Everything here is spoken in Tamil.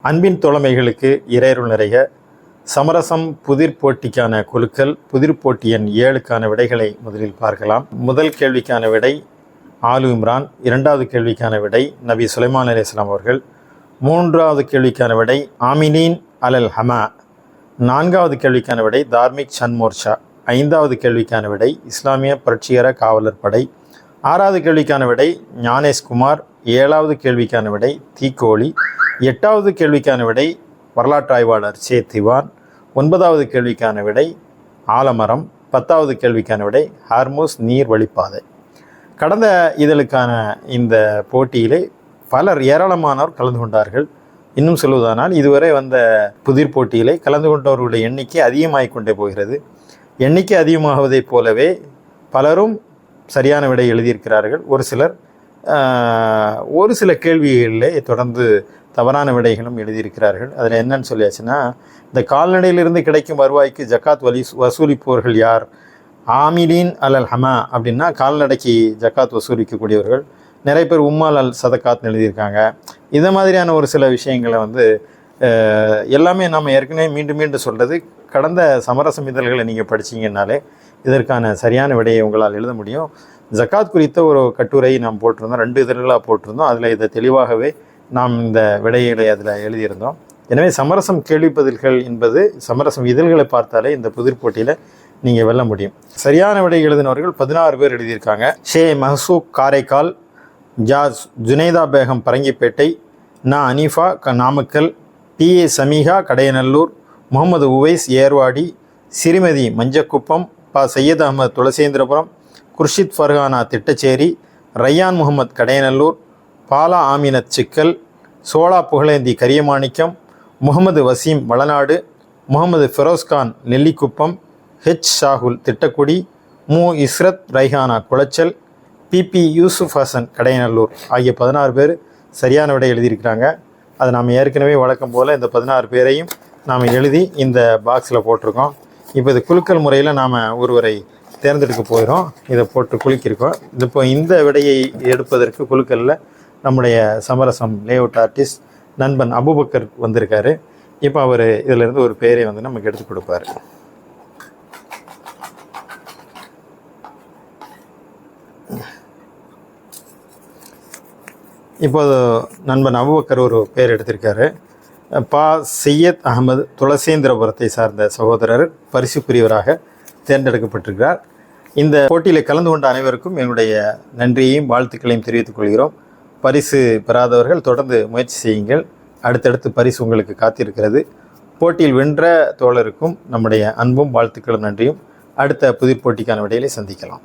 அன்பின் தோழமைகளுக்கு இறையருள் நிறைய. சமரசம் புதிர் போட்டிக்கான குழுக்கள், புதிர் போட்டி எண் 7க்கான விடைகளை முதலில் பார்க்கலாம். முதல் கேள்விக்கான விடை ஆலு இம்ரான், இரண்டாவது கேள்விக்கான விடை நபி சுலைமான் அலைஹிஸ்ஸலாம் அவர்கள், மூன்றாவது கேள்விக்கான விடை ஆமினீன் அலல் ஹமா, நான்காவது கேள்விக்கான விடை தார்மிக் சன்மோர்ச்சா, ஐந்தாவது கேள்விக்கான விடை இஸ்லாமிய புரட்சிகர காவலர் படை, ஆறாவது கேள்விக்கான விடை ஞானேஷ் குமார், ஏழாவது கேள்விக்கான விடை தீக்கோழி, எட்டாவது கேள்விக்கான விடை வரலாற்று ஆய்வாளர் சே திவான், ஒன்பதாவது கேள்விக்கான விடை ஆலமரம், பத்தாவது கேள்விக்கான விடை ஹார்மோஸ் நீர் வழிப்பாதை. கடந்த இதழுக்கான இந்த போட்டியிலே பலர் ஏராளமானோர் கலந்து கொண்டார்கள். இன்னும் சொல்வதானால் இதுவரை வந்த புதிர் போட்டியிலே கலந்து கொண்டவர்களுடைய எண்ணிக்கை அதிகமாகிக் கொண்டே போகிறது. எண்ணிக்கை அதிகமாவதைப் போலவே பலரும் சரியான விடை எழுதியிருக்கிறார்கள். ஒரு சில கேள்விகளிலே தொடர்ந்து தவறான விடைகளும் எழுதியிருக்கிறார்கள். அதில் என்னன்னு சொல்லியாச்சுன்னா, இந்த கால்நடையிலிருந்து கிடைக்கும் வருவாய்க்கு ஜக்காத் வசூலிப்பவர்கள் யார்? ஆமிலீன் அலல் ஹமா அப்படின்னா கால்நடைக்கு ஜக்காத் வசூலிக்கக்கூடியவர்கள். நிறைய பேர் உம்மால் அல் சதக்காத்னு எழுதியிருக்காங்க. இந்த மாதிரியான ஒரு சில விஷயங்களை எல்லாமே நம்ம ஏற்கனவே மீண்டும் மீண்டும் சொல்கிறது. கடந்த சமரசம் இதழ்களை நீங்கள் படிச்சிங்கன்னாலே இதற்கான சரியான விடையை உங்களால் எழுத முடியும். ஜக்காத் குறித்த ஒரு கட்டுரை நாம் போட்டிருந்தோம், 2 இதழ்களாக போட்டிருந்தோம். அதில் இதை தெளிவாகவே நாம் இந்த விடைகளை அதில் எழுதியிருந்தோம். எனவே சமரசம் கேள்விப்பதில்கள் என்பது சமரசம் இதழ்களை பார்த்தாலே இந்த புதிர் போட்டியில் நீங்கள் வெல்ல முடியும். சரியான விடை எழுதினவர்கள் 16 பேர் எழுதியிருக்காங்க. ஷே மஹசூக் காரைக்கால், ஜாஸ் ஜுனைதா பேகம் பரங்கிப்பேட்டை, நா அனீஃபா நாமக்கல், டிஏ சமீகா கடையநல்லூர், முகமது உவைஸ் ஏர்வாடி, சிறுமதி மஞ்சக்குப்பம், பா சையத் அகமது துளசேந்திரபுரம், குர்ஷித் ஃபர்ஹானா திட்டச்சேரி, ரையான் முகமது கடையநல்லூர், பாலா ஆமினத் சிக்கல், சோழா புகழேந்தி கரியமாணிக்கம், முகமது வசீம் வளநாடு, முகமது ஃபெரோஸ்கான் நெல்லிக்குப்பம், ஹெச் ஷாகுல் திட்டக்குடி, மு இஸ்ரத் ரைஹானா குளச்சல், பிபி யூசுப் ஹசன் கடையநல்லூர் ஆகிய 16 பேர் சரியான விடை எழுதியிருக்கிறாங்க. அது நாம் ஏற்கனவே வழக்கம் போல் இந்த 16 பேரையும் நாம் எழுதி இந்த பாக்ஸில் போட்டிருக்கோம். இப்போ இது குலுக்கல் முறையில் நாம் ஒருவரை தேர்ந்தெடுக்க போகிறோம். இதை போட்டு குலுக்கியிருக்கோம். இப்போ இந்த விடையை எடுப்பதற்கு குலுக்கலில் நம்முடைய சமரசம் லேஅவுட் ஆர்டிஸ்ட் நண்பன் அபுபக்கர் வந்திருக்காரு. இப்போ அவர் இதிலிருந்து ஒரு பேரை நமக்கு எடுத்து கொடுப்பார். இப்போது நண்பன் அபுபக்கர் ஒரு பேர் எடுத்திருக்காரு. பா சையத் அகமது துளசேந்திரபுரத்தை சார்ந்த சகோதரர் பரிசுக்குரியவராக தேர்ந்தெடுக்கப்பட்டிருக்கிறார். இந்த போட்டியில் கலந்து கொண்ட அனைவருக்கும் என்னுடைய நன்றியையும் வாழ்த்துக்களையும் தெரிவித்துக் கொள்கிறோம். பரிசு பெறாதவர்கள் தொடர்ந்து முயற்சி செய்யுங்கள். அடுத்தடுத்து பரிசு உங்களுக்கு காத்திருக்கிறது. போட்டியில் வென்ற தோழருக்கும் நம்முடைய அன்பும் வாழ்த்துக்களும் நன்றியும். அடுத்த புதிர் போட்டிக்கான விடையிலே சந்திக்கலாம்.